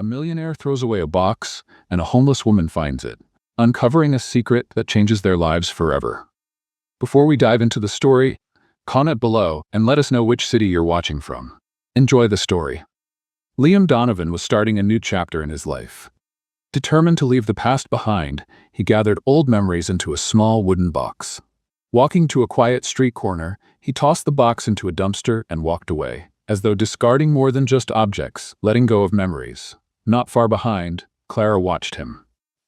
A millionaire throws away a box, and a homeless woman finds it, uncovering a secret that changes their lives forever. Before we dive into the story, comment below and let us know which city you're watching from. Enjoy the story. Liam Donovan was starting a new chapter in his life. Determined to leave the past behind, he gathered old memories into a small wooden box. Walking to a quiet street corner, he tossed the box into a dumpster and walked away, as though discarding more than just objects, letting go of memories. Not far behind, Clara watched him.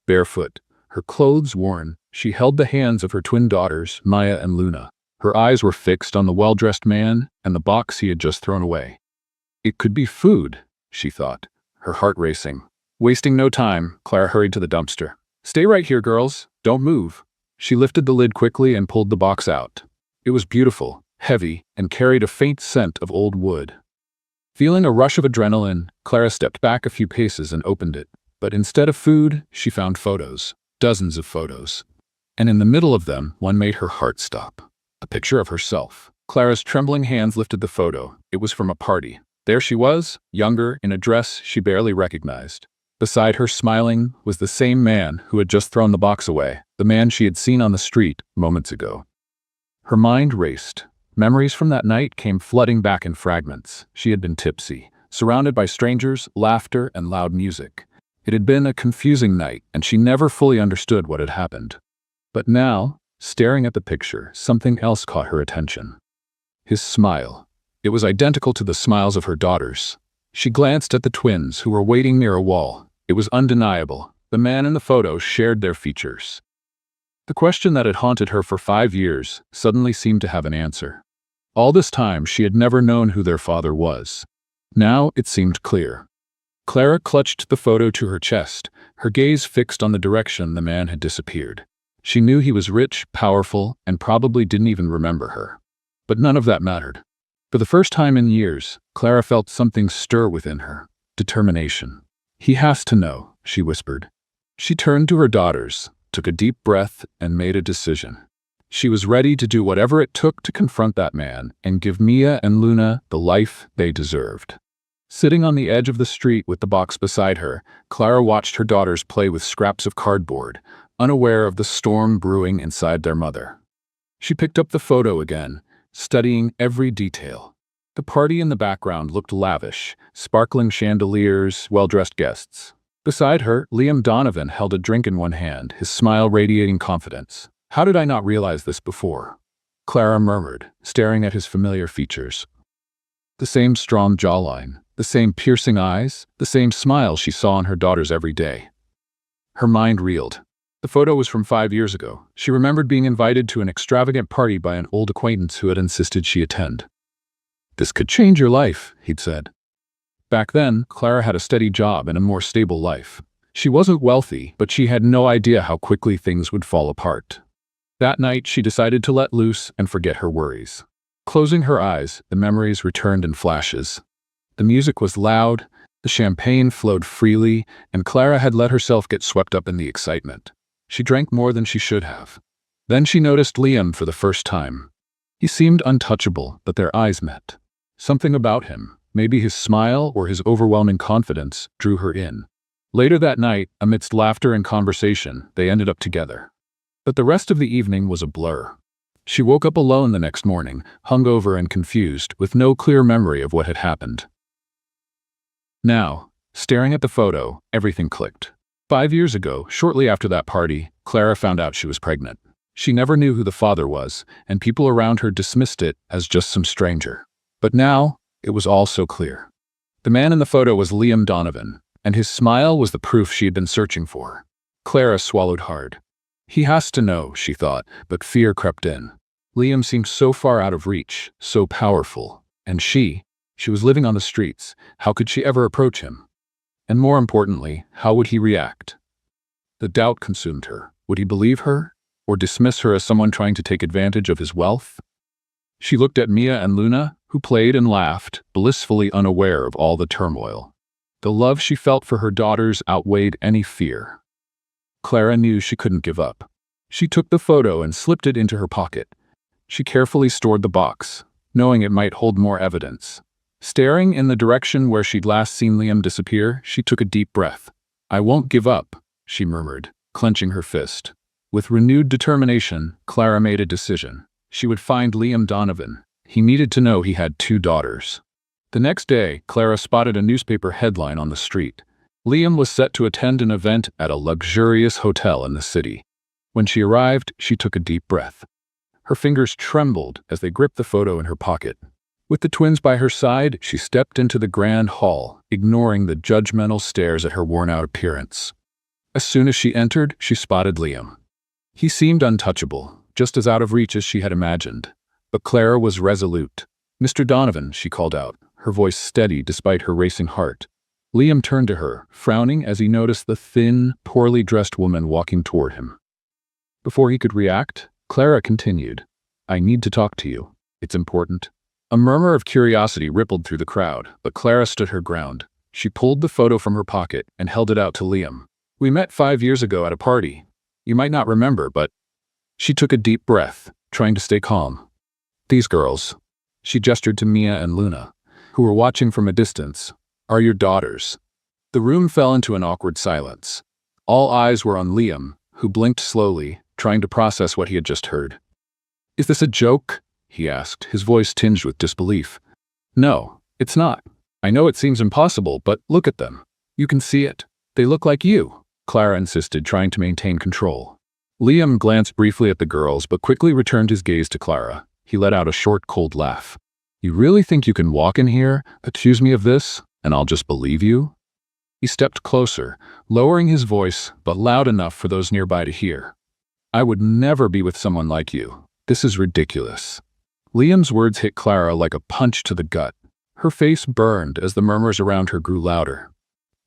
Barefoot, her clothes worn, she held the hands of her twin daughters, Maya and Luna. Her eyes were fixed on the well-dressed man and the box he had just thrown away. It could be food, she thought, her heart racing. Wasting no time, Clara hurried to the dumpster. "Stay right here, girls. Don't move." She lifted the lid quickly and pulled the box out. It was beautiful, heavy, and carried a faint scent of old wood. Feeling a rush of adrenaline, Clara stepped back a few paces and opened it. But instead of food, she found photos. Dozens of photos. And in the middle of them, one made her heart stop. A picture of herself. Clara's trembling hands lifted the photo. It was from a party. There she was, younger, in a dress she barely recognized. Beside her, smiling, was the same man who had just thrown the box away, the man she had seen on the street moments ago. Her mind raced. Memories from that night came flooding back in fragments. She had been tipsy, surrounded by strangers, laughter, and loud music. It had been a confusing night, and she never fully understood what had happened. But now, staring at the picture, something else caught her attention. His smile. It was identical to the smiles of her daughters. She glanced at the twins, who were waiting near a wall. It was undeniable. The man in the photo shared their features. The question that had haunted her for 5 years suddenly seemed to have an answer. All this time, she had never known who their father was. Now it seemed clear. Clara clutched the photo to her chest, her gaze fixed on the direction the man had disappeared. She knew he was rich, powerful, and probably didn't even remember her. But none of that mattered. For the first time in years, Clara felt something stir within her. Determination. "He has to know," she whispered. She turned to her daughters, took a deep breath, and made a decision. She was ready to do whatever it took to confront that man and give Mia and Luna the life they deserved. Sitting on the edge of the street with the box beside her, Clara watched her daughters play with scraps of cardboard, unaware of the storm brewing inside their mother. She picked up the photo again, studying every detail. The party in the background looked lavish, sparkling chandeliers, well-dressed guests. Beside her, Liam Donovan held a drink in one hand, his smile radiating confidence. "How did I not realize this before?" Clara murmured, staring at his familiar features. The same strong jawline, the same piercing eyes, the same smile she saw on her daughters every day. Her mind reeled. The photo was from 5 years ago. She remembered being invited to an extravagant party by an old acquaintance who had insisted she attend. "This could change your life," he'd said. Back then, Clara had a steady job and a more stable life. She wasn't wealthy, but she had no idea how quickly things would fall apart. That night, she decided to let loose and forget her worries. Closing her eyes, the memories returned in flashes. The music was loud, the champagne flowed freely, and Clara had let herself get swept up in the excitement. She drank more than she should have. Then she noticed Liam for the first time. He seemed untouchable, but their eyes met. Something about him, maybe his smile or his overwhelming confidence, drew her in. Later that night, amidst laughter and conversation, they ended up together. But the rest of the evening was a blur. She woke up alone the next morning, hungover and confused, with no clear memory of what had happened. Now, staring at the photo, everything clicked. 5 years ago, shortly after that party, Clara found out she was pregnant. She never knew who the father was, and people around her dismissed it as just some stranger. But now, it was all so clear. The man in the photo was Liam Donovan, and his smile was the proof she had been searching for. Clara swallowed hard. He has to know, she thought, but fear crept in. Liam seemed so far out of reach, so powerful. And she was living on the streets. How could she ever approach him? And more importantly, how would he react? The doubt consumed her. Would he believe her, or dismiss her as someone trying to take advantage of his wealth? She looked at Mia and Luna, who played and laughed, blissfully unaware of all the turmoil. The love she felt for her daughters outweighed any fear. Clara knew she couldn't give up. She took the photo and slipped it into her pocket. She carefully stored the box, knowing it might hold more evidence. Staring in the direction where she'd last seen Liam disappear, she took a deep breath. "I won't give up," she murmured, clenching her fist. With renewed determination, Clara made a decision. She would find Liam Donovan. He needed to know he had 2 daughters. The next day, Clara spotted a newspaper headline on the street. Liam was set to attend an event at a luxurious hotel in the city. When she arrived, she took a deep breath. Her fingers trembled as they gripped the photo in her pocket. With the twins by her side, she stepped into the grand hall, ignoring the judgmental stares at her worn-out appearance. As soon as she entered, she spotted Liam. He seemed untouchable, just as out of reach as she had imagined. But Clara was resolute. "Mr. Donovan," she called out, her voice steady despite her racing heart. Liam turned to her, frowning as he noticed the thin, poorly dressed woman walking toward him. Before he could react, Clara continued, "I need to talk to you. It's important." A murmur of curiosity rippled through the crowd, but Clara stood her ground. She pulled the photo from her pocket and held it out to Liam. "We met 5 years ago at a party. You might not remember, but—" She took a deep breath, trying to stay calm. "These girls," she gestured to Mia and Luna, who were watching from a distance, "are your daughters." The room fell into an awkward silence. All eyes were on Liam, who blinked slowly, trying to process what he had just heard. "Is this a joke?" he asked, his voice tinged with disbelief. "No, it's not. I know it seems impossible, but look at them. You can see it. They look like you," Clara insisted, trying to maintain control. Liam glanced briefly at the girls, but quickly returned his gaze to Clara. He let out a short, cold laugh. "You really think you can walk in here, accuse me of this, and I'll just believe you?" He stepped closer, lowering his voice, but loud enough for those nearby to hear. "I would never be with someone like you. This is ridiculous." Liam's words hit Clara like a punch to the gut. Her face burned as the murmurs around her grew louder.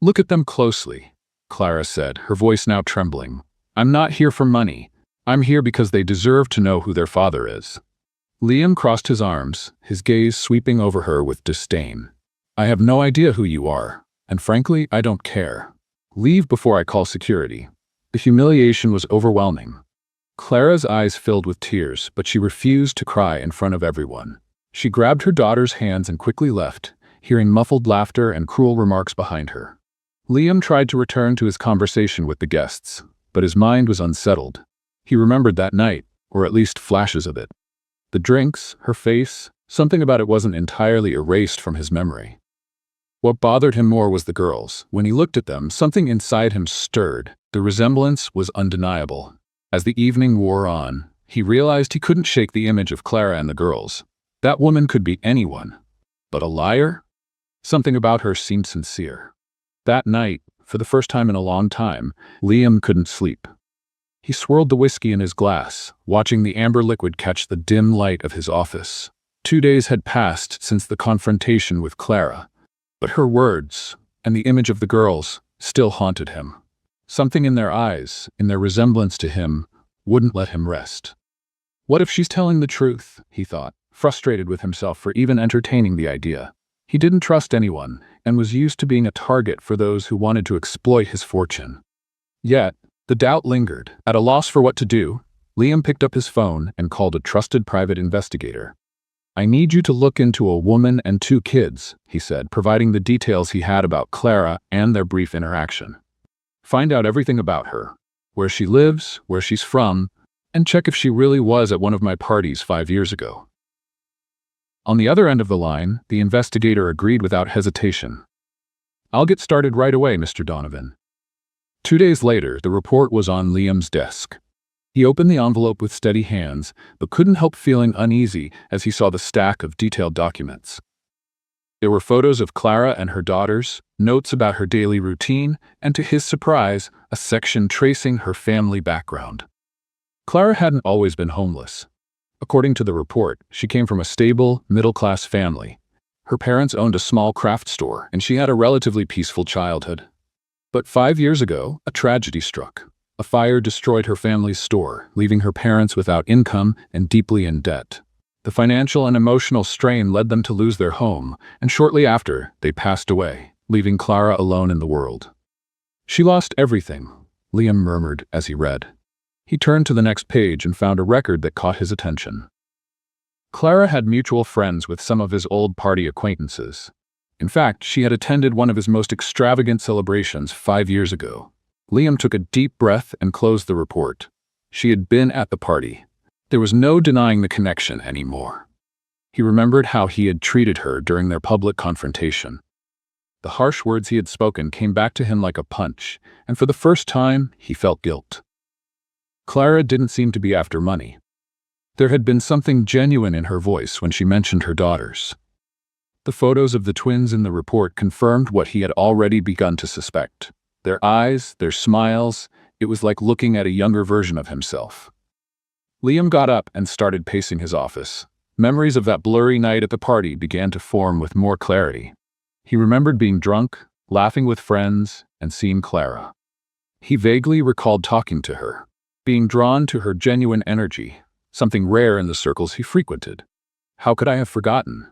"Look at them closely," Clara said, her voice now trembling. "I'm not here for money. I'm here because they deserve to know who their father is." Liam crossed his arms, his gaze sweeping over her with disdain. "I have no idea who you are, and frankly, I don't care. Leave before I call security." The humiliation was overwhelming. Clara's eyes filled with tears, but she refused to cry in front of everyone. She grabbed her daughter's hands and quickly left, hearing muffled laughter and cruel remarks behind her. Liam tried to return to his conversation with the guests, but his mind was unsettled. He remembered that night, or at least flashes of it. The drinks, her face, something about it wasn't entirely erased from his memory. What bothered him more was the girls. When he looked at them, something inside him stirred. The resemblance was undeniable. As the evening wore on, he realized he couldn't shake the image of Clara and the girls. That woman could be anyone. But a liar? Something about her seemed sincere. That night, for the first time in a long time, Liam couldn't sleep. He swirled the whiskey in his glass, watching the amber liquid catch the dim light of his office. 2 days had passed since the confrontation with Clara, but her words, and the image of the girls, still haunted him. Something in their eyes, in their resemblance to him, wouldn't let him rest. What if she's telling the truth, he thought, frustrated with himself for even entertaining the idea. He didn't trust anyone, and was used to being a target for those who wanted to exploit his fortune. Yet, the doubt lingered. At a loss for what to do, Liam picked up his phone and called a trusted private investigator. "I need you to look into a woman and 2 kids, he said, providing the details he had about Clara and their brief interaction. "Find out everything about her, where she lives, where she's from, and check if she really was at one of my parties 5 years ago." On the other end of the line, the investigator agreed without hesitation. "I'll get started right away, Mr. Donovan." 2 days later, the report was on Liam's desk. He opened the envelope with steady hands, but couldn't help feeling uneasy as he saw the stack of detailed documents. There were photos of Clara and her daughters, notes about her daily routine, and to his surprise, a section tracing her family background. Clara hadn't always been homeless. According to the report, she came from a stable, middle-class family. Her parents owned a small craft store, and she had a relatively peaceful childhood. But 5 years ago, a tragedy struck. A fire destroyed her family's store, leaving her parents without income and deeply in debt. The financial and emotional strain led them to lose their home, and shortly after, they passed away, leaving Clara alone in the world. "She lost everything," Liam murmured as he read. He turned to the next page and found a record that caught his attention. Clara had mutual friends with some of his old party acquaintances. In fact, she had attended one of his most extravagant celebrations 5 years ago. Liam took a deep breath and closed the report. She had been at the party. There was no denying the connection anymore. He remembered how he had treated her during their public confrontation. The harsh words he had spoken came back to him like a punch, and for the first time, he felt guilt. Clara didn't seem to be after money. There had been something genuine in her voice when she mentioned her daughters. The photos of the twins in the report confirmed what he had already begun to suspect. Their eyes, their smiles, it was like looking at a younger version of himself. Liam got up and started pacing his office. Memories of that blurry night at the party began to form with more clarity. He remembered being drunk, laughing with friends, and seeing Clara. He vaguely recalled talking to her, being drawn to her genuine energy, something rare in the circles he frequented. How could I have forgotten?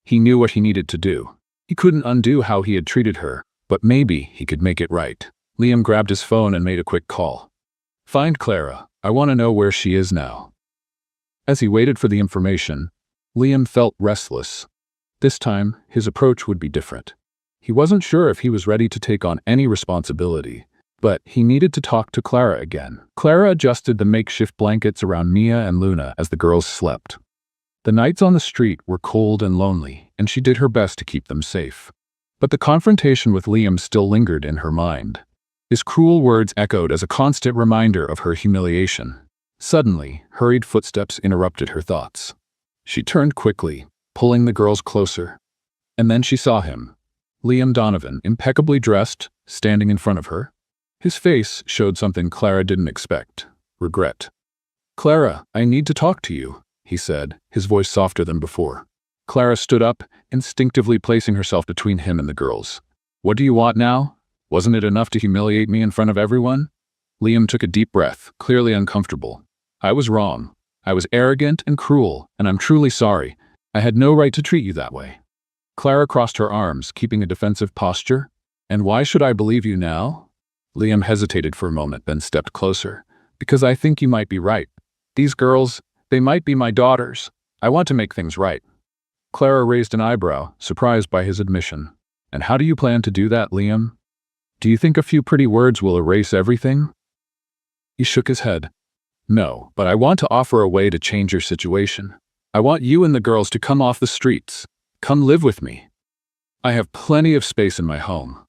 He knew what he needed to do. He couldn't undo how he had treated her, but maybe he could make it right. Liam grabbed his phone and made a quick call. "Find Clara. I want to know where she is now." As he waited for the information, Liam felt restless. This time, his approach would be different. He wasn't sure if he was ready to take on any responsibility, but he needed to talk to Clara again. Clara adjusted the makeshift blankets around Mia and Luna as the girls slept. The nights on the street were cold and lonely, and she did her best to keep them safe. But the confrontation with Liam still lingered in her mind. His cruel words echoed as a constant reminder of her humiliation. Suddenly, hurried footsteps interrupted her thoughts. She turned quickly, pulling the girls closer. And then she saw him. Liam Donovan, impeccably dressed, standing in front of her. His face showed something Clara didn't expect: regret. "Clara, I need to talk to you," he said, his voice softer than before. Clara stood up, instinctively placing herself between him and the girls. "What do you want now? Wasn't it enough to humiliate me in front of everyone?" Liam took a deep breath, clearly uncomfortable. "I was wrong. I was arrogant and cruel, and I'm truly sorry. I had no right to treat you that way." Clara crossed her arms, keeping a defensive posture. "And why should I believe you now?" Liam hesitated for a moment, then stepped closer. "Because I think you might be right. These girls, they might be my daughters. I want to make things right." Clara raised an eyebrow, surprised by his admission. "And how do you plan to do that, Liam? Do you think a few pretty words will erase everything?" He shook his head. "No, but I want to offer a way to change your situation. I want you and the girls to come off the streets. Come live with me. I have plenty of space in my home."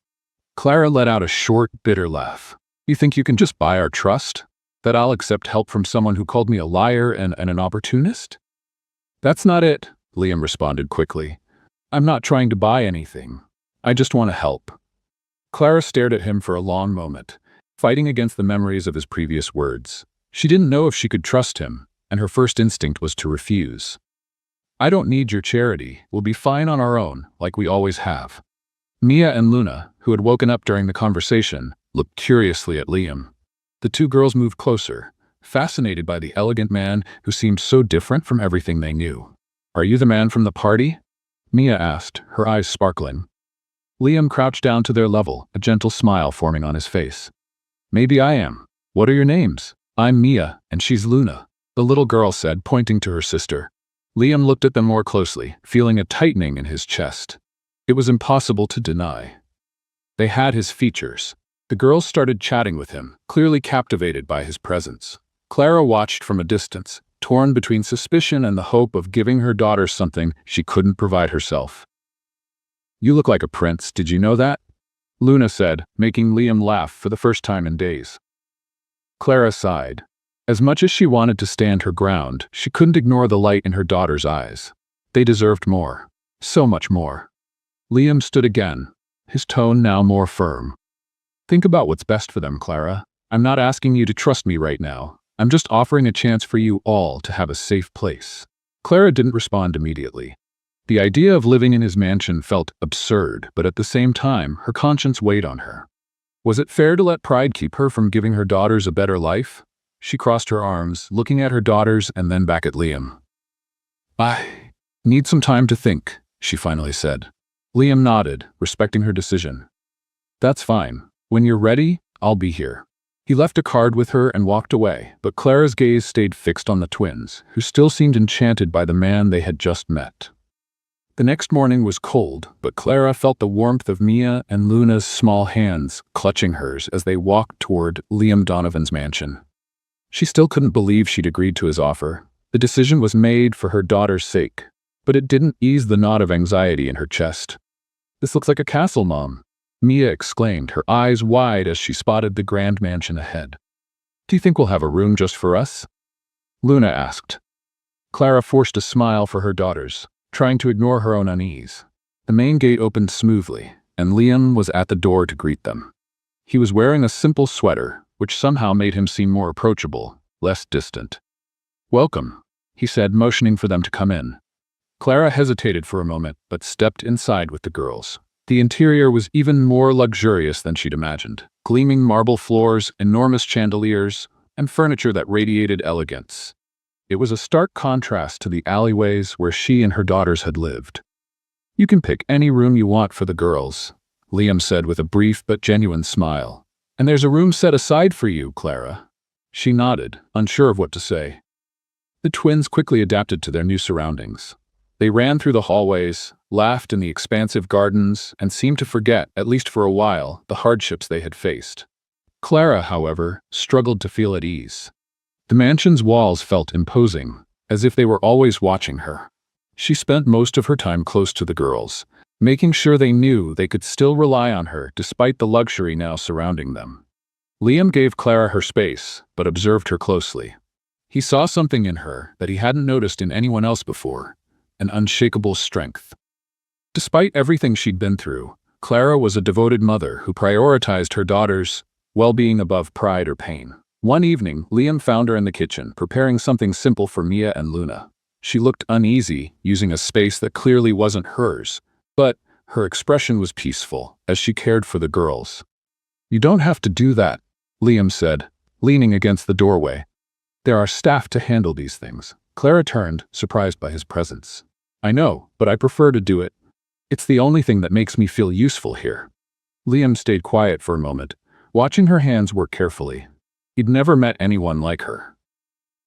Clara let out a short, bitter laugh. "You think you can just buy our trust? That I'll accept help from someone who called me a liar and an opportunist?" "That's not it," Liam responded quickly. "I'm not trying to buy anything. I just want to help." Clara stared at him for a long moment, fighting against the memories of his previous words. She didn't know if she could trust him, and her first instinct was to refuse. "I don't need your charity. We'll be fine on our own, like we always have." Mia and Luna, who had woken up during the conversation, looked curiously at Liam. The two girls moved closer, fascinated by the elegant man who seemed so different from everything they knew. "Are you the man from the party?" Mia asked, her eyes sparkling. Liam crouched down to their level, a gentle smile forming on his face. "Maybe I am. What are your names?" "I'm Mia, and she's Luna," the little girl said, pointing to her sister. Liam looked at them more closely, feeling a tightening in his chest. It was impossible to deny. They had his features. The girls started chatting with him, clearly captivated by his presence. Clara watched from a distance, torn between suspicion and the hope of giving her daughter something she couldn't provide herself. "You look like a prince, did you know that?" Luna said, making Liam laugh for the first time in days. Clara sighed. As much as she wanted to stand her ground, she couldn't ignore the light in her daughter's eyes. They deserved more. So much more. Liam stood again, his tone now more firm. "Think about what's best for them, Clara. I'm not asking you to trust me right now. I'm just offering a chance for you all to have a safe place." Clara didn't respond immediately. The idea of living in his mansion felt absurd, but at the same time, her conscience weighed on her. Was it fair to let pride keep her from giving her daughters a better life? She crossed her arms, looking at her daughters and then back at Liam. "I need some time to think," she finally said. Liam nodded, respecting her decision. "That's fine. When you're ready, I'll be here." He left a card with her and walked away, but Clara's gaze stayed fixed on the twins, who still seemed enchanted by the man they had just met. The next morning was cold, but Clara felt the warmth of Mia and Luna's small hands clutching hers as they walked toward Liam Donovan's mansion. She still couldn't believe she'd agreed to his offer. The decision was made for her daughter's sake, but it didn't ease the knot of anxiety in her chest. "This looks like a castle, Mom," Mia exclaimed, her eyes wide as she spotted the grand mansion ahead. "Do you think we'll have a room just for us?" Luna asked. Clara forced a smile for her daughters, trying to ignore her own unease. The main gate opened smoothly, and Liam was at the door to greet them. He was wearing a simple sweater, which somehow made him seem more approachable, less distant. "Welcome," he said, motioning for them to come in. Clara hesitated for a moment, but stepped inside with the girls. The interior was even more luxurious than she'd imagined. Gleaming marble floors, enormous chandeliers, and furniture that radiated elegance. It was a stark contrast to the alleyways where she and her daughters had lived. "You can pick any room you want for the girls," Liam said with a brief but genuine smile. "And there's a room set aside for you, Clara." She nodded, unsure of what to say. The twins quickly adapted to their new surroundings. They ran through the hallways, laughed in the expansive gardens, and seemed to forget, at least for a while, the hardships they had faced. Clara, however, struggled to feel at ease. The mansion's walls felt imposing, as if they were always watching her. She spent most of her time close to the girls, making sure they knew they could still rely on her despite the luxury now surrounding them. Liam gave Clara her space, but observed her closely. He saw something in her that he hadn't noticed in anyone else before, an unshakable strength. Despite everything she'd been through, Clara was a devoted mother who prioritized her daughter's well-being above pride or pain. One evening, Liam found her in the kitchen, preparing something simple for Mia and Luna. She looked uneasy, using a space that clearly wasn't hers, but her expression was peaceful as she cared for the girls. "You don't have to do that," Liam said, leaning against the doorway. "There are staff to handle these things." Clara turned, surprised by his presence. "I know, but I prefer to do it. It's the only thing that makes me feel useful here." Liam stayed quiet for a moment, watching her hands work carefully. He'd never met anyone like her.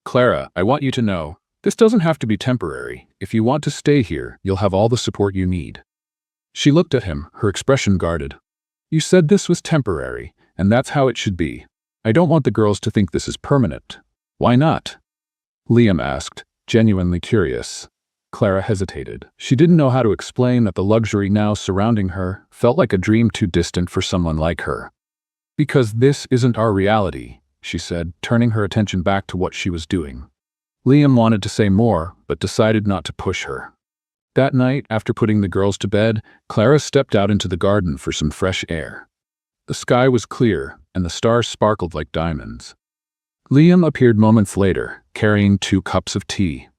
"Clara, I want you to know, this doesn't have to be temporary. If you want to stay here, you'll have all the support you need." She looked at him, her expression guarded. "You said this was temporary, and that's how it should be. I don't want the girls to think this is permanent." "Why not?" Liam asked, genuinely curious. Clara hesitated. She didn't know how to explain that the luxury now surrounding her felt like a dream too distant for someone like her. "Because this isn't our reality," she said, turning her attention back to what she was doing. Liam wanted to say more, but decided not to push her. That night, after putting the girls to bed, Clara stepped out into the garden for some fresh air. The sky was clear, and the stars sparkled like diamonds. Liam appeared moments later, carrying 2 cups of tea.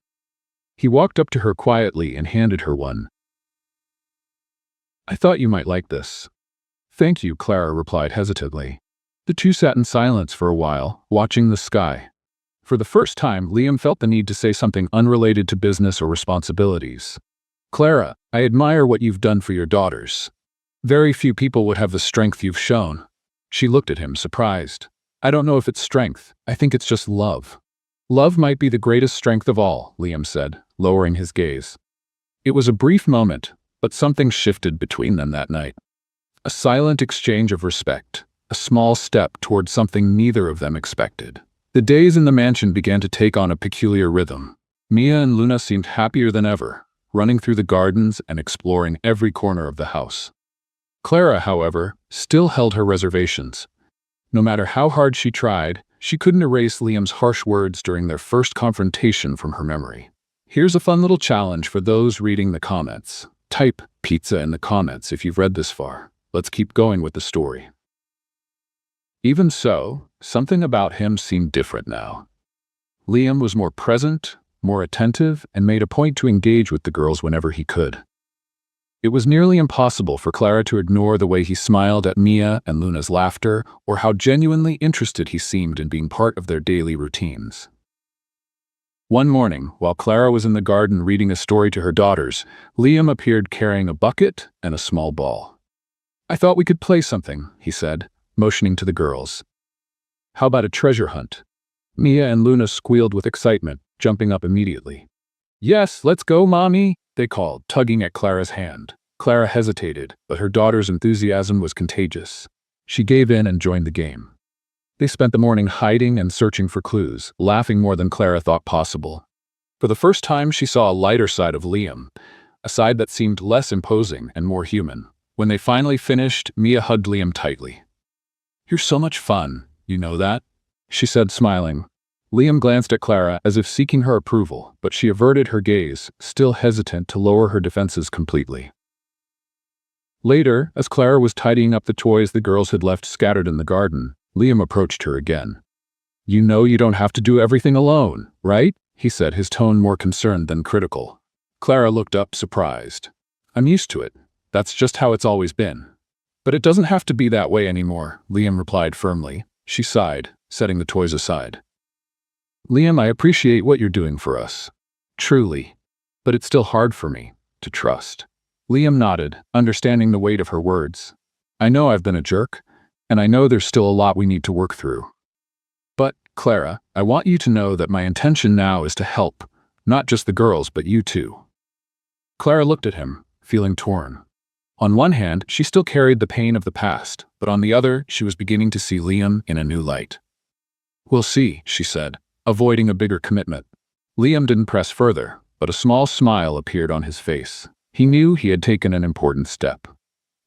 He walked up to her quietly and handed her one. "I thought you might like this." "Thank you," Clara replied hesitantly. The two sat in silence for a while, watching the sky. For the first time, Liam felt the need to say something unrelated to business or responsibilities. "Clara, I admire what you've done for your daughters. Very few people would have the strength you've shown." She looked at him, surprised. "I don't know if it's strength. I think it's just love." "Love might be the greatest strength of all," Liam said, lowering his gaze. It was a brief moment, but something shifted between them that night. A silent exchange of respect, a small step toward something neither of them expected. The days in the mansion began to take on a peculiar rhythm. Mia and Luna seemed happier than ever, running through the gardens and exploring every corner of the house. Clara, however, still held her reservations. No matter how hard she tried, she couldn't erase Liam's harsh words during their first confrontation from her memory. Here's a fun little challenge for those reading the comments. Type pizza in the comments if you've read this far. Let's keep going with the story. Even so, something about him seemed different now. Liam was more present, more attentive, and made a point to engage with the girls whenever he could. It was nearly impossible for Clara to ignore the way he smiled at Mia and Luna's laughter, or how genuinely interested he seemed in being part of their daily routines. One morning, while Clara was in the garden reading a story to her daughters, Liam appeared carrying a bucket and a small ball. "I thought we could play something," he said, motioning to the girls. How about a treasure hunt? Mia and Luna squealed with excitement, jumping up immediately. Yes, let's go, Mommy, they called, tugging at Clara's hand. Clara hesitated, but her daughter's enthusiasm was contagious. She gave in and joined the game. They spent the morning hiding and searching for clues, laughing more than Clara thought possible. For the first time, she saw a lighter side of Liam, a side that seemed less imposing and more human. When they finally finished, Mia hugged Liam tightly. You're so much fun, you know that? She said, smiling. Liam glanced at Clara as if seeking her approval, but she averted her gaze, still hesitant to lower her defenses completely. Later, as Clara was tidying up the toys the girls had left scattered in the garden, Liam approached her again. You know you don't have to do everything alone, right? He said, his tone more concerned than critical. Clara looked up, surprised. I'm used to it. That's just how it's always been. But it doesn't have to be that way anymore, Liam replied firmly. She sighed, setting the toys aside. Liam, I appreciate what you're doing for us. Truly. But it's still hard for me to trust. Liam nodded, understanding the weight of her words. I know I've been a jerk, and I know there's still a lot we need to work through. But, Clara, I want you to know that my intention now is to help, not just the girls, but you too. Clara looked at him, feeling torn. On one hand, she still carried the pain of the past, but on the other, she was beginning to see Liam in a new light. We'll see, she said, avoiding a bigger commitment. Liam didn't press further, but a small smile appeared on his face. He knew he had taken an important step.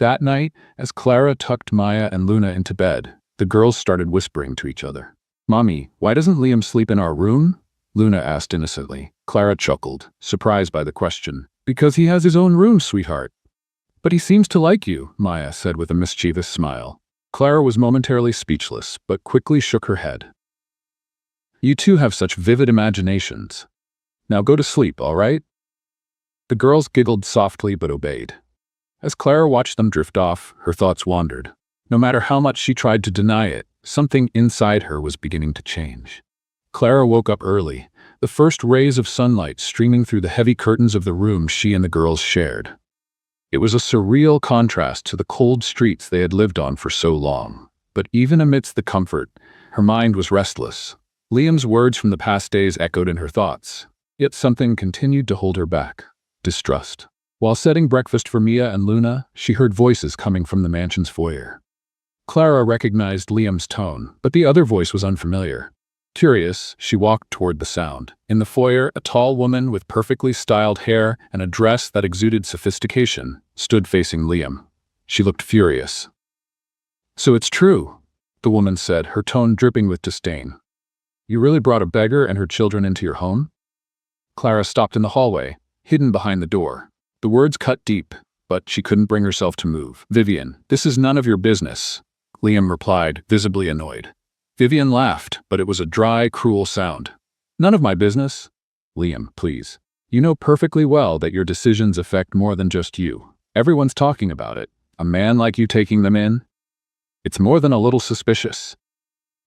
That night, as Clara tucked Maya and Luna into bed, the girls started whispering to each other. Mommy, why doesn't Liam sleep in our room? Luna asked innocently. Clara chuckled, surprised by the question. Because he has his own room, sweetheart. But he seems to like you, Maya said with a mischievous smile. Clara was momentarily speechless, but quickly shook her head. You two have such vivid imaginations. Now go to sleep, all right? The girls giggled softly but obeyed. As Clara watched them drift off, her thoughts wandered. No matter how much she tried to deny it, something inside her was beginning to change. Clara woke up early, the first rays of sunlight streaming through the heavy curtains of the room she and the girls shared. It was a surreal contrast to the cold streets they had lived on for so long. But even amidst the comfort, her mind was restless. Liam's words from the past days echoed in her thoughts. Yet something continued to hold her back. Distrust. While setting breakfast for Mia and Luna, she heard voices coming from the mansion's foyer. Clara recognized Liam's tone, but the other voice was unfamiliar. Curious, she walked toward the sound. In the foyer, a tall woman with perfectly styled hair and a dress that exuded sophistication stood facing Liam. She looked furious. So it's true, the woman said, her tone dripping with disdain. You really brought a beggar and her children into your home? Clara stopped in the hallway, hidden behind the door. The words cut deep, but she couldn't bring herself to move. Vivian, this is none of your business, Liam replied, visibly annoyed. Vivian laughed, but it was a dry, cruel sound. None of my business? Liam, please. You know perfectly well that your decisions affect more than just you. Everyone's talking about it. A man like you taking them in? It's more than a little suspicious.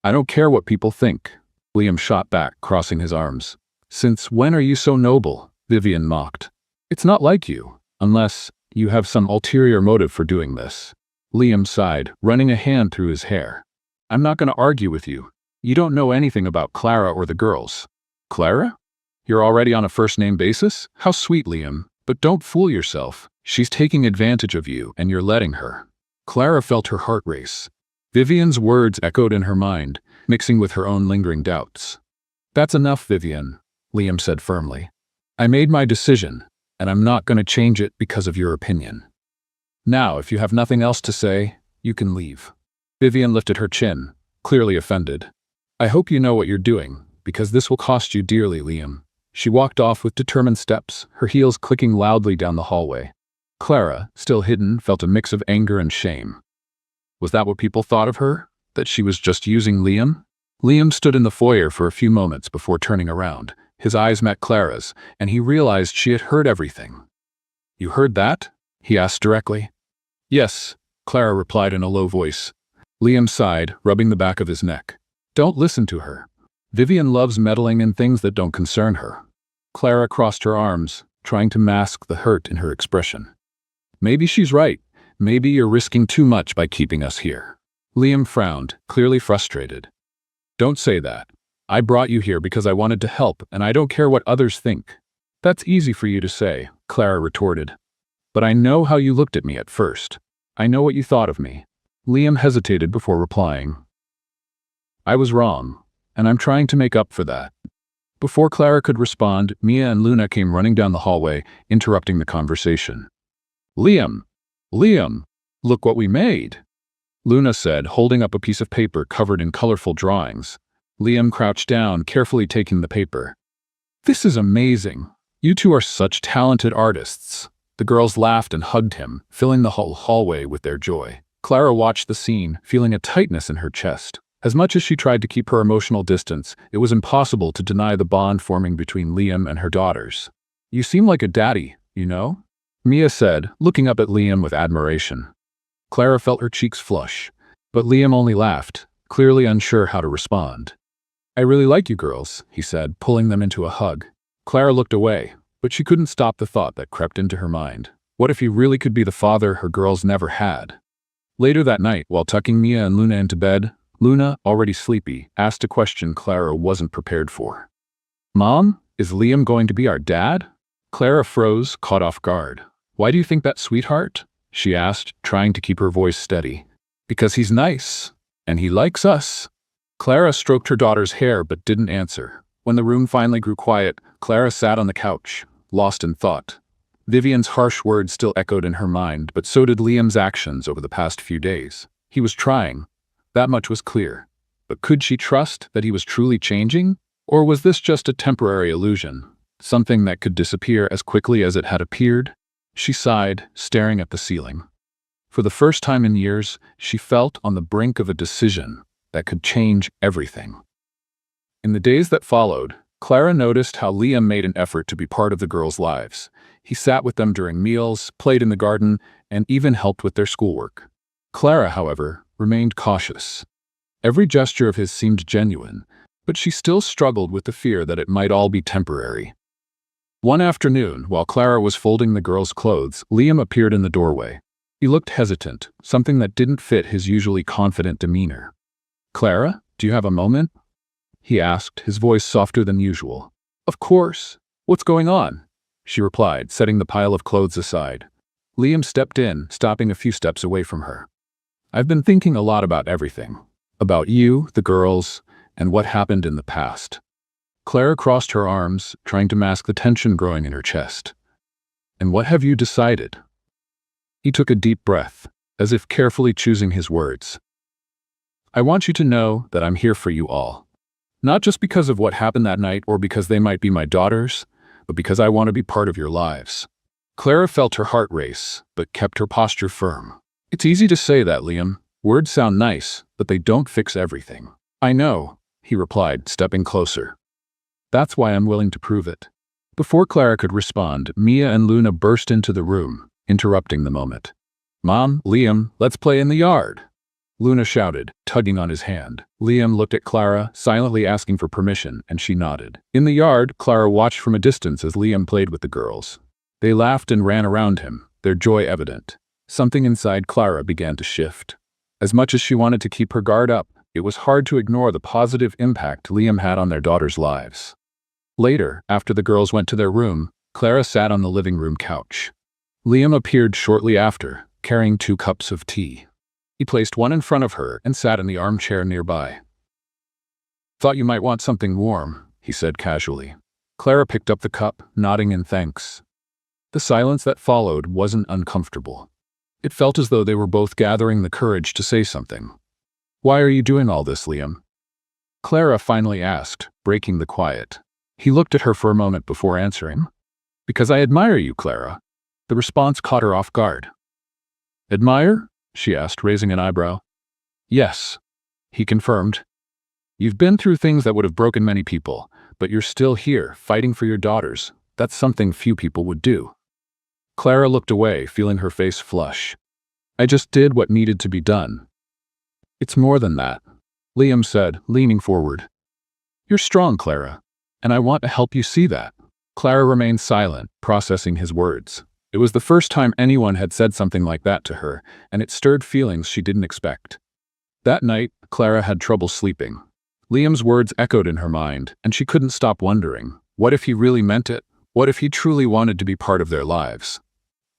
I don't care what people think, Liam shot back, crossing his arms. Since when are you so noble? Vivian mocked. It's not like you, unless you have some ulterior motive for doing this. Liam sighed, running a hand through his hair. I'm not going to argue with you. You don't know anything about Clara or the girls. Clara? You're already on a first-name basis? How sweet, Liam. But don't fool yourself. She's taking advantage of you, and you're letting her. Clara felt her heart race. Vivian's words echoed in her mind, mixing with her own lingering doubts. That's enough, Vivian, Liam said firmly. I made my decision, and I'm not going to change it because of your opinion. Now, if you have nothing else to say, you can leave. Vivian lifted her chin, clearly offended. I hope you know what you're doing, because this will cost you dearly, Liam. She walked off with determined steps, her heels clicking loudly down the hallway. Clara, still hidden, felt a mix of anger and shame. Was that what people thought of her? That she was just using Liam? Liam stood in the foyer for a few moments before turning around. His eyes met Clara's, and he realized she had heard everything. You heard that? He asked directly. Yes, Clara replied in a low voice. Liam sighed, rubbing the back of his neck. Don't listen to her. Vivian loves meddling in things that don't concern her. Clara crossed her arms, trying to mask the hurt in her expression. Maybe she's right. Maybe you're risking too much by keeping us here. Liam frowned, clearly frustrated. Don't say that. I brought you here because I wanted to help, and I don't care what others think. That's easy for you to say, Clara retorted. But I know how you looked at me at first. I know what you thought of me. Liam hesitated before replying. I was wrong, and I'm trying to make up for that. Before Clara could respond, Mia and Luna came running down the hallway, interrupting the conversation. Liam! Liam! Look what we made! Luna said, holding up a piece of paper covered in colorful drawings. Liam crouched down, carefully taking the paper. This is amazing. You two are such talented artists. The girls laughed and hugged him, filling the whole hallway with their joy. Clara watched the scene, feeling a tightness in her chest. As much as she tried to keep her emotional distance, it was impossible to deny the bond forming between Liam and her daughters. You seem like a daddy, you know? Mia said, looking up at Liam with admiration. Clara felt her cheeks flush, but Liam only laughed, clearly unsure how to respond. I really like you girls, he said, pulling them into a hug. Clara looked away, but she couldn't stop the thought that crept into her mind. What if he really could be the father her girls never had? Later that night, while tucking Mia and Luna into bed, Luna, already sleepy, asked a question Clara wasn't prepared for. Mom, is Liam going to be our dad? Clara froze, caught off guard. Why do you think that, sweetheart? She asked, trying to keep her voice steady. Because he's nice, and he likes us. Clara stroked her daughter's hair but didn't answer. When the room finally grew quiet, Clara sat on the couch, lost in thought. Vivian's harsh words still echoed in her mind, but so did Liam's actions over the past few days. He was trying. That much was clear. But could she trust that he was truly changing? Or was this just a temporary illusion? Something that could disappear as quickly as it had appeared? She sighed, staring at the ceiling. For the first time in years, she felt on the brink of a decision that could change everything. In the days that followed, Clara noticed how Liam made an effort to be part of the girls' lives. He sat with them during meals, played in the garden, and even helped with their schoolwork. Clara, however, remained cautious. Every gesture of his seemed genuine, but she still struggled with the fear that it might all be temporary. One afternoon, while Clara was folding the girls' clothes, Liam appeared in the doorway. He looked hesitant, something that didn't fit his usually confident demeanor. Clara, do you have a moment? He asked, his voice softer than usual. Of course. What's going on? She replied, setting the pile of clothes aside. Liam stepped in, stopping a few steps away from her. I've been thinking a lot about everything. About you, the girls, and what happened in the past. Clara crossed her arms, trying to mask the tension growing in her chest. And what have you decided? He took a deep breath, as if carefully choosing his words. I want you to know that I'm here for you all. Not just because of what happened that night or because they might be my daughters, but because I want to be part of your lives. Clara felt her heart race, but kept her posture firm. It's easy to say that, Liam. Words sound nice, but they don't fix everything. I know, he replied, stepping closer. That's why I'm willing to prove it. Before Clara could respond, Mia and Luna burst into the room, interrupting the moment. Mom, Liam, let's play in the yard. Luna shouted, tugging on his hand. Liam looked at Clara, silently asking for permission, and she nodded. In the yard, Clara watched from a distance as Liam played with the girls. They laughed and ran around him, their joy evident. Something inside Clara began to shift. As much as she wanted to keep her guard up, it was hard to ignore the positive impact Liam had on their daughters' lives. Later, after the girls went to their room, Clara sat on the living room couch. Liam appeared shortly after, carrying 2 cups of tea. He placed one in front of her and sat in the armchair nearby. Thought you might want something warm, he said casually. Clara picked up the cup, nodding in thanks. The silence that followed wasn't uncomfortable. It felt as though they were both gathering the courage to say something. Why are you doing all this, Liam? Clara finally asked, breaking the quiet. He looked at her for a moment before answering. Because I admire you, Clara. The response caught her off guard. Admire? She asked, raising an eyebrow. Yes, he confirmed. You've been through things that would have broken many people, but you're still here, fighting for your daughters. That's something few people would do. Clara looked away, feeling her face flush. I just did what needed to be done. It's more than that, Liam said, leaning forward. You're strong, Clara, and I want to help you see that. Clara remained silent, processing his words. It was the first time anyone had said something like that to her, and it stirred feelings she didn't expect. That night, Clara had trouble sleeping. Liam's words echoed in her mind, and she couldn't stop wondering, what if he really meant it? What if he truly wanted to be part of their lives?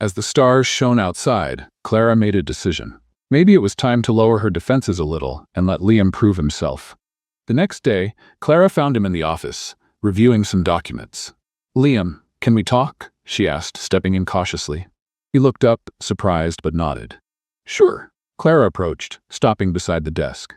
As the stars shone outside, Clara made a decision. Maybe it was time to lower her defenses a little and let Liam prove himself. The next day, Clara found him in the office, reviewing some documents. "Liam, can we talk?" she asked, stepping in cautiously. He looked up, surprised, but nodded. "Sure." Clara approached, stopping beside the desk.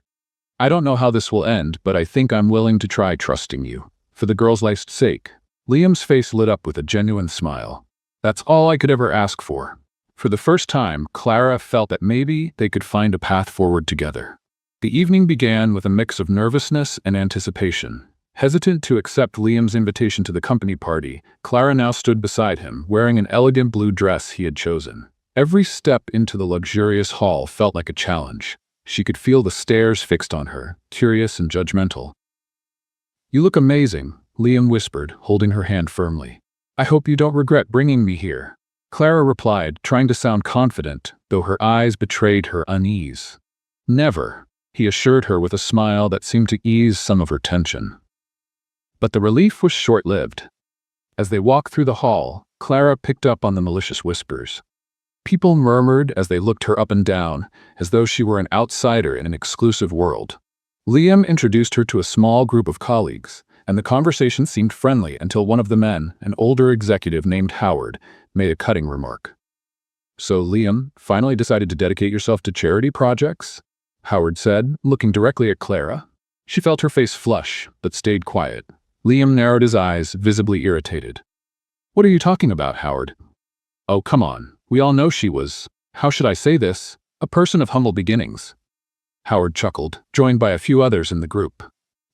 "I don't know how this will end, but I think I'm willing to try trusting you. For the girl's life's sake." Liam's face lit up with a genuine smile. That's all I could ever ask for. For the first time, Clara felt that maybe they could find a path forward together. The evening began with a mix of nervousness and anticipation. Hesitant to accept Liam's invitation to the company party, Clara now stood beside him, wearing an elegant blue dress he had chosen. Every step into the luxurious hall felt like a challenge. She could feel the stares fixed on her, curious and judgmental. "You look amazing," Liam whispered, holding her hand firmly. "I hope you don't regret bringing me here." Clara replied, trying to sound confident, though her eyes betrayed her unease. "Never," he assured her with a smile that seemed to ease some of her tension. But the relief was short-lived. As they walked through the hall, Clara picked up on the malicious whispers. People murmured as they looked her up and down, as though she were an outsider in an exclusive world. Liam introduced her to a small group of colleagues, and the conversation seemed friendly until one of the men, an older executive named Howard, made a cutting remark. "So, Liam, finally decided to dedicate yourself to charity projects?" Howard said, looking directly at Clara. She felt her face flush, but stayed quiet. Liam narrowed his eyes, visibly irritated. "What are you talking about, Howard?" "Oh, come on. We all know she was, how should I say this, a person of humble beginnings." Howard chuckled, joined by a few others in the group.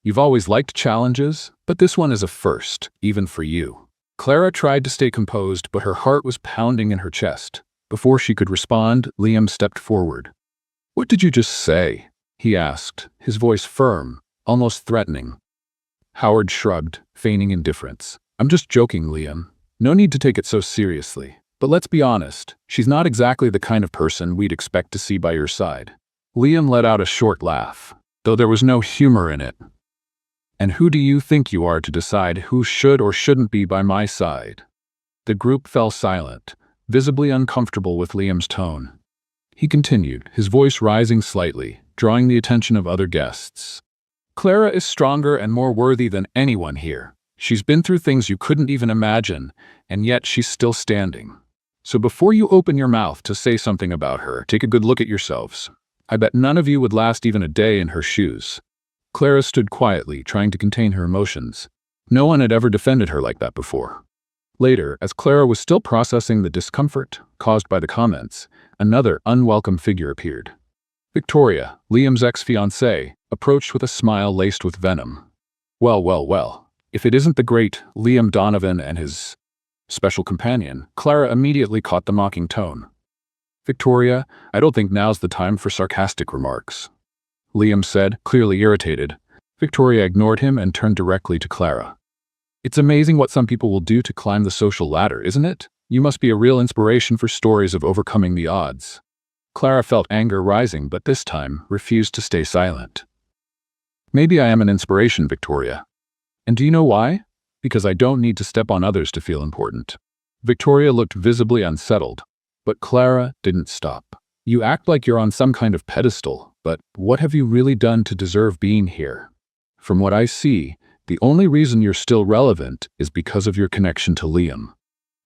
"You've always liked challenges, but this one is a first, even for you." Clara tried to stay composed, but her heart was pounding in her chest. Before she could respond, Liam stepped forward. "What did you just say?" he asked, his voice firm, almost threatening. Howard shrugged, feigning indifference. "I'm just joking, Liam. No need to take it so seriously. But let's be honest, she's not exactly the kind of person we'd expect to see by your side." Liam let out a short laugh, though there was no humor in it. "And who do you think you are to decide who should or shouldn't be by my side?" The group fell silent, visibly uncomfortable with Liam's tone. He continued, his voice rising slightly, drawing the attention of other guests. "Clara is stronger and more worthy than anyone here. She's been through things you couldn't even imagine, and yet she's still standing. So before you open your mouth to say something about her, take a good look at yourselves. I bet none of you would last even a day in her shoes." Clara stood quietly, trying to contain her emotions. No one had ever defended her like that before. Later, as Clara was still processing the discomfort caused by the comments, another unwelcome figure appeared. Victoria, Liam's ex-fiancée, approached with a smile laced with venom. Well, well, well, if it isn't the great Liam Donovan and his special companion, Clara immediately caught the mocking tone. "Victoria, I don't think now's the time for sarcastic remarks," Liam said, clearly irritated. Victoria ignored him and turned directly to Clara. "It's amazing what some people will do to climb the social ladder, isn't it? You must be a real inspiration for stories of overcoming the odds." Clara felt anger rising, but this time refused to stay silent. "Maybe I am an inspiration, Victoria. And do you know why? Because I don't need to step on others to feel important." Victoria looked visibly unsettled, but Clara didn't stop. "You act like you're on some kind of pedestal, but what have you really done to deserve being here? From what I see, the only reason you're still relevant is because of your connection to Liam.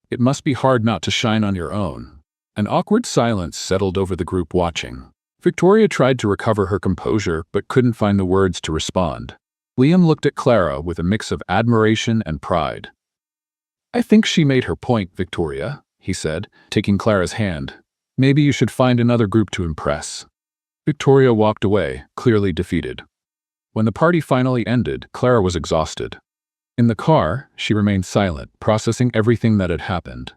It must be hard not to shine on your own." An awkward silence settled over the group watching. Victoria tried to recover her composure, but couldn't find the words to respond. Liam looked at Clara with a mix of admiration and pride. "I think she made her point, Victoria," he said, taking Clara's hand. "Maybe you should find another group to impress." Victoria walked away, clearly defeated. When the party finally ended, Clara was exhausted. In the car, she remained silent, processing everything that had happened.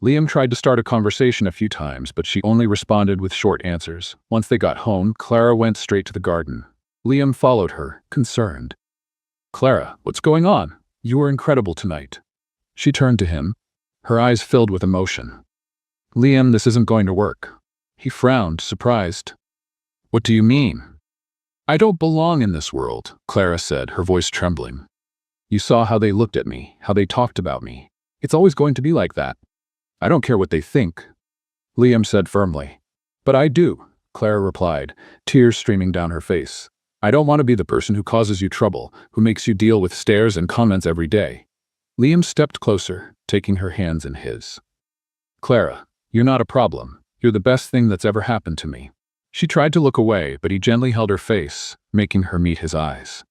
Liam tried to start a conversation a few times, but she only responded with short answers. Once they got home, Clara went straight to the garden. Liam followed her, concerned. "Clara, what's going on? You were incredible tonight." She turned to him, her eyes filled with emotion. "Liam, this isn't going to work." He frowned, surprised. "What do you mean?" I don't belong in this world, Clara said, her voice trembling. You saw how they looked at me, how they talked about me. It's always going to be like that. I don't care what they think, Liam said firmly. But I do, Clara replied, tears streaming down her face. I don't want to be the person who causes you trouble, who makes you deal with stares and comments every day. Liam stepped closer, taking her hands in his. Clara, you're not a problem. You're the best thing that's ever happened to me. She tried to look away, but he gently held her face, making her meet his eyes.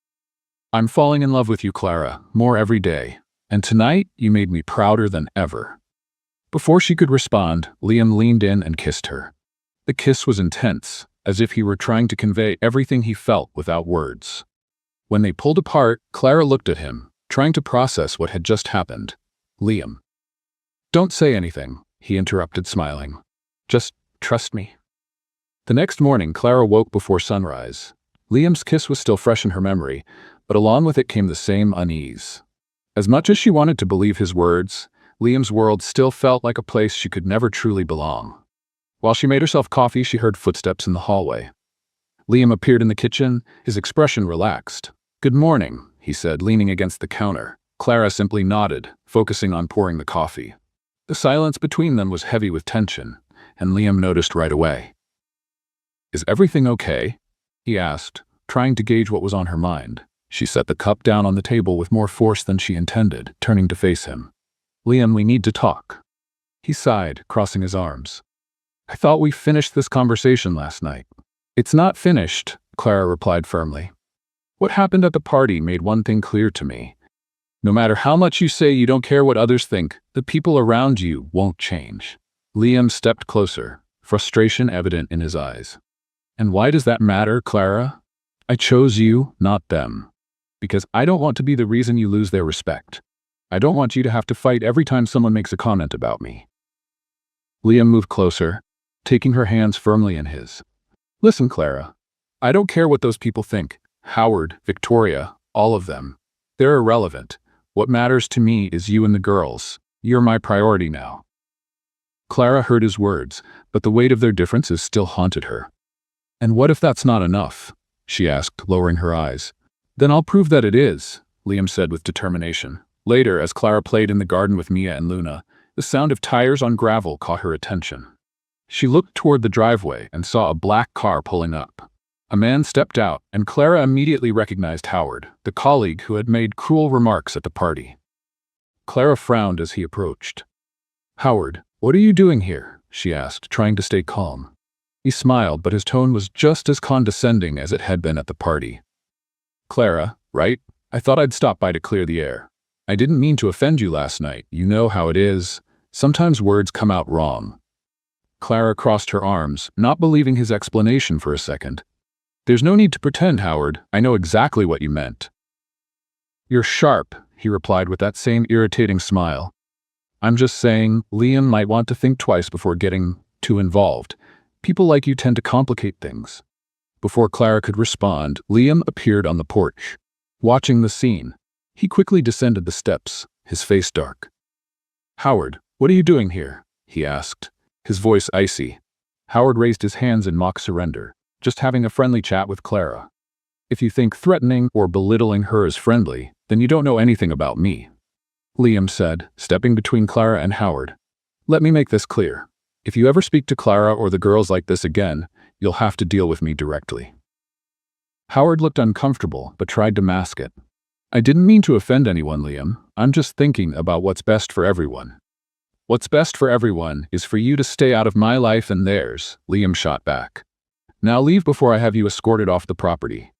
I'm falling in love with you, Clara, more every day. And tonight, you made me prouder than ever. Before she could respond, Liam leaned in and kissed her. The kiss was intense, as if he were trying to convey everything he felt without words. When they pulled apart, Clara looked at him, trying to process what had just happened. Liam. Don't say anything, he interrupted, smiling. Just trust me. The next morning, Clara woke before sunrise. Liam's kiss was still fresh in her memory, but along with it came the same unease. As much as she wanted to believe his words, Liam's world still felt like a place she could never truly belong. While she made herself coffee, she heard footsteps in the hallway. Liam appeared in the kitchen, his expression relaxed. Good morning, he said, leaning against the counter. Clara simply nodded, focusing on pouring the coffee. The silence between them was heavy with tension, and Liam noticed right away. Is everything okay? He asked, trying to gauge what was on her mind. She set the cup down on the table with more force than she intended, turning to face him. Liam, we need to talk. He sighed, crossing his arms. I thought we finished this conversation last night. It's not finished, Clara replied firmly. What happened at the party made one thing clear to me. No matter how much you say you don't care what others think, the people around you won't change. Liam stepped closer, frustration evident in his eyes. And why does that matter, Clara? I chose you, not them. Because I don't want to be the reason you lose their respect. I don't want you to have to fight every time someone makes a comment about me. Liam moved closer, taking her hands firmly in his. Listen, Clara. I don't care what those people think. Howard, Victoria, all of them. They're irrelevant. What matters to me is you and the girls. You're my priority now. Clara heard his words, but the weight of their differences still haunted her. And what if that's not enough? She asked, lowering her eyes. Then I'll prove that it is, Liam said with determination. Later, as Clara played in the garden with Mia and Luna, the sound of tires on gravel caught her attention. She looked toward the driveway and saw a black car pulling up. A man stepped out, and Clara immediately recognized Howard, the colleague who had made cruel remarks at the party. Clara frowned as he approached. Howard, what are you doing here? She asked, trying to stay calm. He smiled, but his tone was just as condescending as it had been at the party. Clara, right? I thought I'd stop by to clear the air. I didn't mean to offend you last night. You know how it is. Sometimes words come out wrong. Clara crossed her arms, not believing his explanation for a second. There's no need to pretend, Howard. I know exactly what you meant. You're sharp, he replied with that same irritating smile. I'm just saying, Liam might want to think twice before getting too involved. People like you tend to complicate things. Before Clara could respond, Liam appeared on the porch. Watching the scene, he quickly descended the steps, his face dark. Howard, what are you doing here? He asked, his voice icy. Howard raised his hands in mock surrender, just having a friendly chat with Clara. If you think threatening or belittling her is friendly, then you don't know anything about me, Liam said, stepping between Clara and Howard. Let me make this clear. If you ever speak to Clara or the girls like this again, you'll have to deal with me directly. Howard looked uncomfortable, but tried to mask it. I didn't mean to offend anyone, Liam. I'm just thinking about what's best for everyone. What's best for everyone is for you to stay out of my life and theirs, Liam shot back. Now leave before I have you escorted off the property.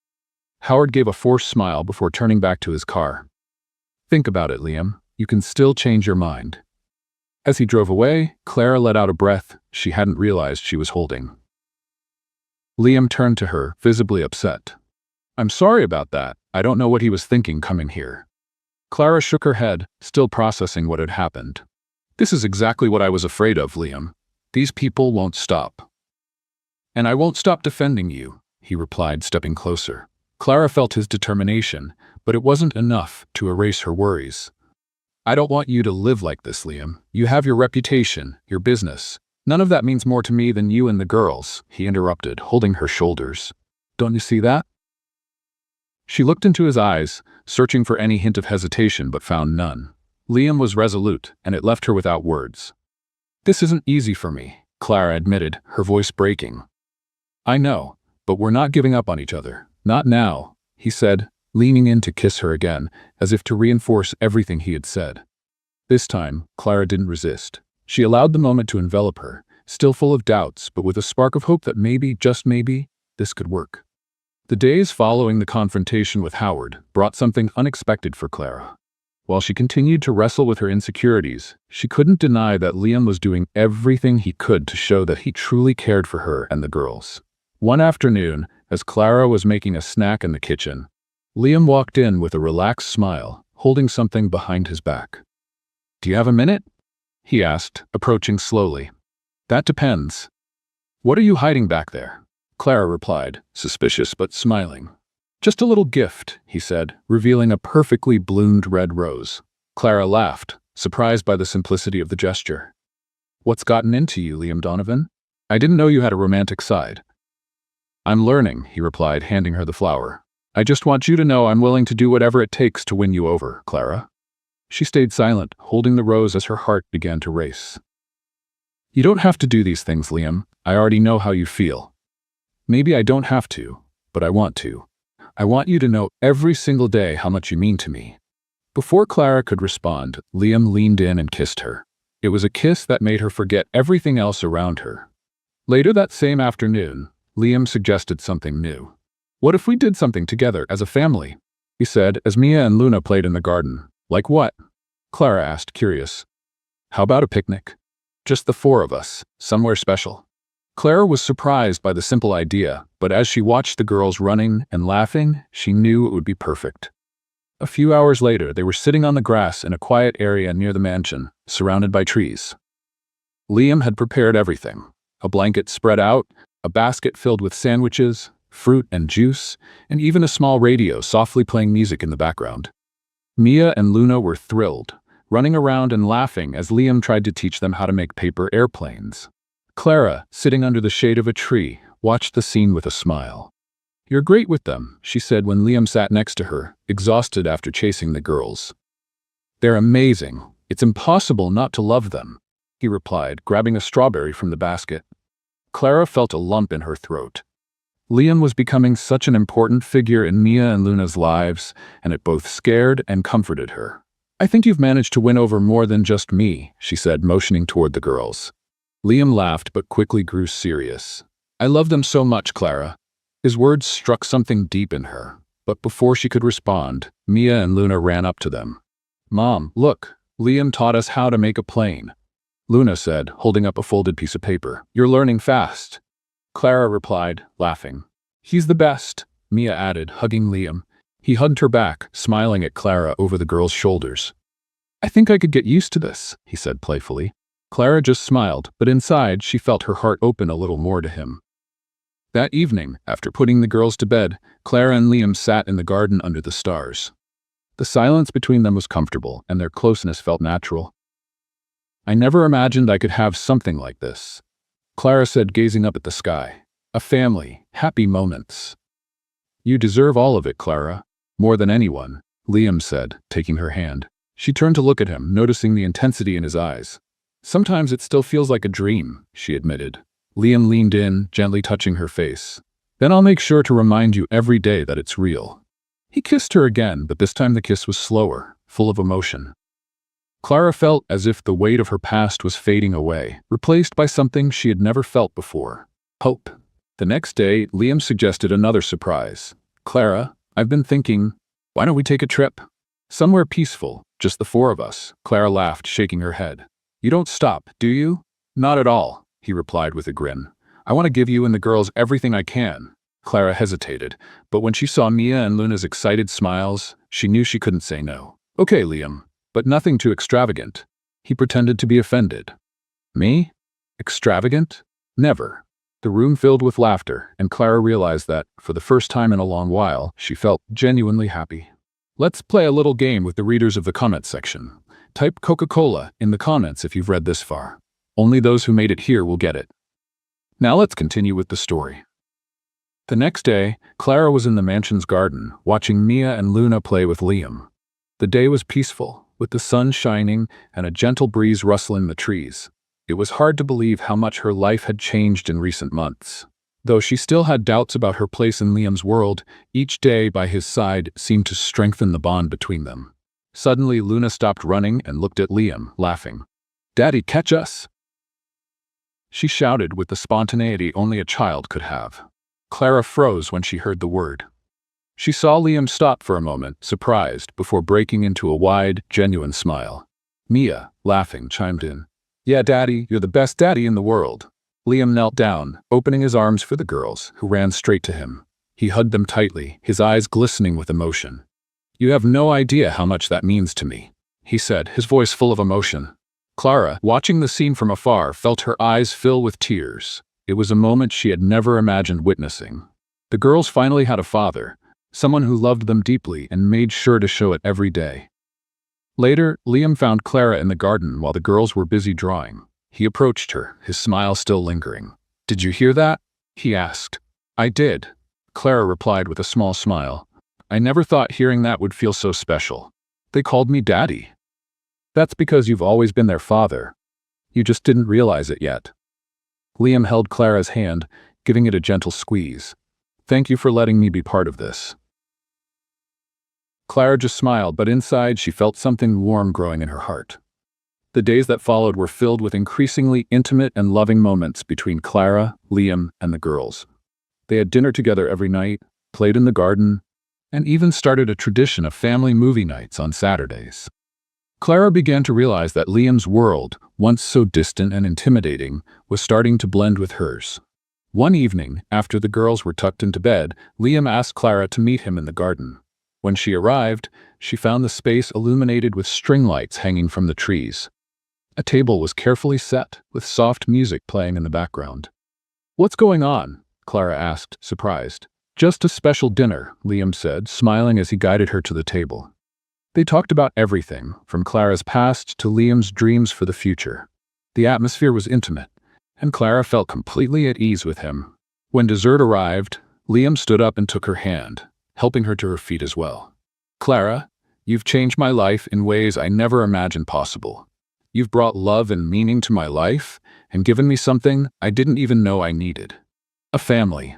Howard gave a forced smile before turning back to his car. Think about it, Liam. You can still change your mind. As he drove away, Clara let out a breath she hadn't realized she was holding. Liam turned to her, visibly upset. I'm sorry about that. I don't know what he was thinking coming here. Clara shook her head, still processing what had happened. This is exactly what I was afraid of, Liam. These people won't stop. And I won't stop defending you, he replied, stepping closer. Clara felt his determination, but it wasn't enough to erase her worries. I don't want you to live like this, Liam. You have your reputation, your business. None of that means more to me than you and the girls, he interrupted, holding her shoulders. Don't you see that? She looked into his eyes, searching for any hint of hesitation but found none. Liam was resolute, and it left her without words. "This isn't easy for me," Clara admitted, her voice breaking. "I know, but we're not giving up on each other. Not now," he said, leaning in to kiss her again, as if to reinforce everything he had said. This time, Clara didn't resist. She allowed the moment to envelop her, still full of doubts, but with a spark of hope that maybe, just maybe, this could work. The days following the confrontation with Howard brought something unexpected for Clara. While she continued to wrestle with her insecurities, she couldn't deny that Liam was doing everything he could to show that he truly cared for her and the girls. One afternoon, as Clara was making a snack in the kitchen, Liam walked in with a relaxed smile, holding something behind his back. "Do you have a minute?" he asked, approaching slowly. "That depends." "What are you hiding back there?" Clara replied, suspicious but smiling. "Just a little gift," he said, revealing a perfectly bloomed red rose. Clara laughed, surprised by the simplicity of the gesture. "What's gotten into you, Liam Donovan? I didn't know you had a romantic side." "I'm learning," he replied, handing her the flower. "I just want you to know I'm willing to do whatever it takes to win you over, Clara." She stayed silent, holding the rose as her heart began to race. "You don't have to do these things, Liam. I already know how you feel." "Maybe I don't have to, but I want to. I want you to know every single day how much you mean to me." Before Clara could respond, Liam leaned in and kissed her. It was a kiss that made her forget everything else around her. Later that same afternoon, Liam suggested something new. "What if we did something together as a family?" he said as Mia and Luna played in the garden. "Like what?" Clara asked, curious. "How about a picnic? Just the four of us, somewhere special." Clara was surprised by the simple idea, but as she watched the girls running and laughing, she knew it would be perfect. A few hours later, they were sitting on the grass in a quiet area near the mansion, surrounded by trees. Liam had prepared everything: a blanket spread out, a basket filled with sandwiches, fruit and juice, and even a small radio softly playing music in the background. Mia and Luna were thrilled, running around and laughing as Liam tried to teach them how to make paper airplanes. Clara, sitting under the shade of a tree, watched the scene with a smile. "You're great with them," she said when Liam sat next to her, exhausted after chasing the girls. "They're amazing. It's impossible not to love them," he replied, grabbing a strawberry from the basket. Clara felt a lump in her throat. Liam was becoming such an important figure in Mia and Luna's lives, and it both scared and comforted her. "I think you've managed to win over more than just me," she said, motioning toward the girls. Liam laughed but quickly grew serious. "I love them so much, Clara." His words struck something deep in her, but before she could respond, Mia and Luna ran up to them. "Mom, look, Liam taught us how to make a plane," Luna said, holding up a folded piece of paper. "You're learning fast." Clara replied, laughing. "He's the best," Mia added, hugging Liam. He hugged her back, smiling at Clara over the girl's shoulders. "I think I could get used to this," he said playfully. Clara just smiled, but inside she felt her heart open a little more to him. That evening, after putting the girls to bed, Clara and Liam sat in the garden under the stars. The silence between them was comfortable, and their closeness felt natural. "I never imagined I could have something like this," Clara said, gazing up at the sky. "A family, happy moments." "You deserve all of it, Clara. More than anyone," Liam said, taking her hand. She turned to look at him, noticing the intensity in his eyes. "Sometimes it still feels like a dream," she admitted. Liam leaned in, gently touching her face. "Then I'll make sure to remind you every day that it's real." He kissed her again, but this time the kiss was slower, full of emotion. Clara felt as if the weight of her past was fading away, replaced by something she had never felt before: hope. The next day, Liam suggested another surprise. "Clara, I've been thinking, why don't we take a trip? Somewhere peaceful, just the four of us." Clara laughed, shaking her head. "You don't stop, do you?" "Not at all," he replied with a grin. "I want to give you and the girls everything I can." Clara hesitated, but when she saw Mia and Luna's excited smiles, she knew she couldn't say no. "Okay, Liam, but nothing too extravagant." He pretended to be offended. "Me? Extravagant? Never." The room filled with laughter, and Clara realized that, for the first time in a long while, she felt genuinely happy. Let's play a little game with the readers of the comment section. Type Coca-Cola in the comments if you've read this far. Only those who made it here will get it. Now let's continue with the story. The next day, Clara was in the mansion's garden, watching Mia and Luna play with Liam. The day was peaceful, with the sun shining and a gentle breeze rustling the trees. It was hard to believe how much her life had changed in recent months. Though she still had doubts about her place in Liam's world, each day by his side seemed to strengthen the bond between them. Suddenly, Luna stopped running and looked at Liam, laughing. "Daddy, catch us!" she shouted with the spontaneity only a child could have. Clara froze when she heard the word. She saw Liam stop for a moment, surprised, before breaking into a wide, genuine smile. Mia, laughing, chimed in. "Yeah, Daddy, you're the best daddy in the world." Liam knelt down, opening his arms for the girls, who ran straight to him. He hugged them tightly, his eyes glistening with emotion. "You have no idea how much that means to me," he said, his voice full of emotion. Clara, watching the scene from afar, felt her eyes fill with tears. It was a moment she had never imagined witnessing. The girls finally had a father, someone who loved them deeply and made sure to show it every day. Later, Liam found Clara in the garden while the girls were busy drawing. He approached her, his smile still lingering. "Did you hear that?" he asked. "I did," Clara replied with a small smile. "I never thought hearing that would feel so special. They called me Daddy." "That's because you've always been their father. You just didn't realize it yet." Liam held Clara's hand, giving it a gentle squeeze. "Thank you for letting me be part of this." Clara just smiled, but inside she felt something warm growing in her heart. The days that followed were filled with increasingly intimate and loving moments between Clara, Liam, and the girls. They had dinner together every night, played in the garden, and even started a tradition of family movie nights on Saturdays. Clara began to realize that Liam's world, once so distant and intimidating, was starting to blend with hers. One evening, after the girls were tucked into bed, Liam asked Clara to meet him in the garden. When she arrived, she found the space illuminated with string lights hanging from the trees. A table was carefully set, with soft music playing in the background. "What's going on?" Clara asked, surprised. "Just a special dinner," Liam said, smiling as he guided her to the table. They talked about everything, from Clara's past to Liam's dreams for the future. The atmosphere was intimate, and Clara felt completely at ease with him. When dessert arrived, Liam stood up and took her hand, helping her to her feet as well. "Clara, you've changed my life in ways I never imagined possible. You've brought love and meaning to my life and given me something I didn't even know I needed. A family."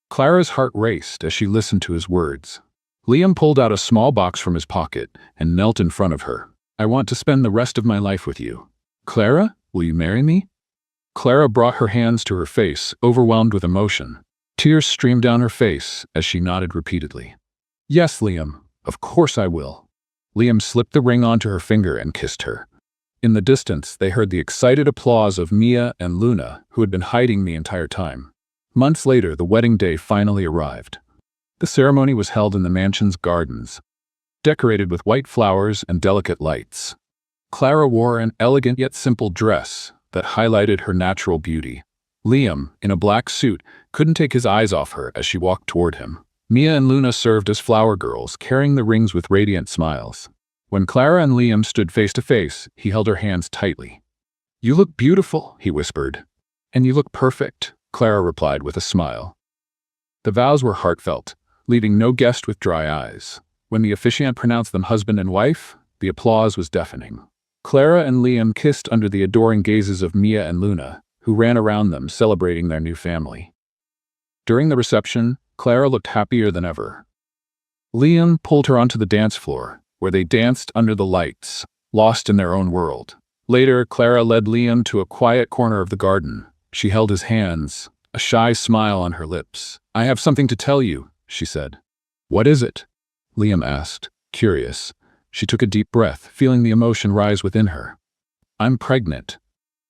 Clara's heart raced as she listened to his words. Liam pulled out a small box from his pocket and knelt in front of her. "I want to spend the rest of my life with you. Clara, will you marry me?" Clara brought her hands to her face, overwhelmed with emotion. Tears streamed down her face as she nodded repeatedly. "Yes, Liam, of course I will." Liam slipped the ring onto her finger and kissed her. In the distance, they heard the excited applause of Mia and Luna, who had been hiding the entire time. Months later, the wedding day finally arrived. The ceremony was held in the mansion's gardens, decorated with white flowers and delicate lights. Clara wore an elegant yet simple dress that highlighted her natural beauty. Liam, in a black suit, couldn't take his eyes off her as she walked toward him. Mia and Luna served as flower girls, carrying the rings with radiant smiles. When Clara and Liam stood face to face, he held her hands tightly. "You look beautiful," he whispered. "And you look perfect," Clara replied with a smile. The vows were heartfelt, leaving no guest with dry eyes. When the officiant pronounced them husband and wife, the applause was deafening. Clara and Liam kissed under the adoring gazes of Mia and Luna, who ran around them celebrating their new family. During the reception, Clara looked happier than ever. Liam pulled her onto the dance floor, where they danced under the lights, lost in their own world. Later, Clara led Liam to a quiet corner of the garden. She held his hands, a shy smile on her lips. "I have something to tell you," she said. "What is it?" Liam asked, curious. She took a deep breath, feeling the emotion rise within her. "I'm pregnant."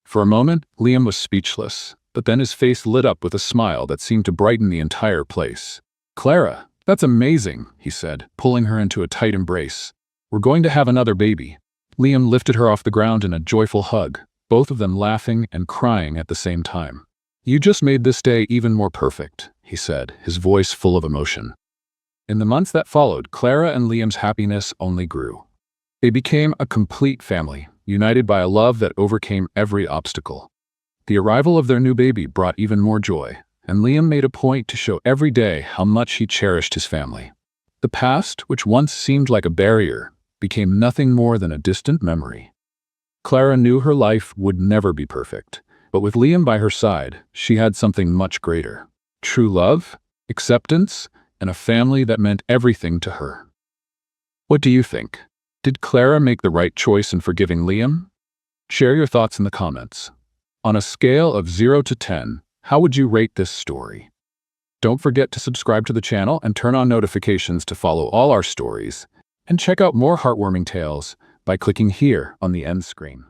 For a moment, Liam was speechless, but then his face lit up with a smile that seemed to brighten the entire place. "Clara, that's amazing," he said, pulling her into a tight embrace. "We're going to have another baby." Liam lifted her off the ground in a joyful hug, both of them laughing and crying at the same time. "You just made this day even more perfect," he said, his voice full of emotion. In the months that followed, Clara and Liam's happiness only grew. They became a complete family, united by a love that overcame every obstacle. The arrival of their new baby brought even more joy, and Liam made a point to show every day how much he cherished his family. The past, which once seemed like a barrier, became nothing more than a distant memory. Clara knew her life would never be perfect, but with Liam by her side, she had something much greater: true love, acceptance, and a family that meant everything to her. What do you think? Did Clara make the right choice in forgiving Liam? Share your thoughts in the comments. On a scale of 0 to 10, how would you rate this story? Don't forget to subscribe to the channel and turn on notifications to follow all our stories. And check out more heartwarming tales by clicking here on the end screen.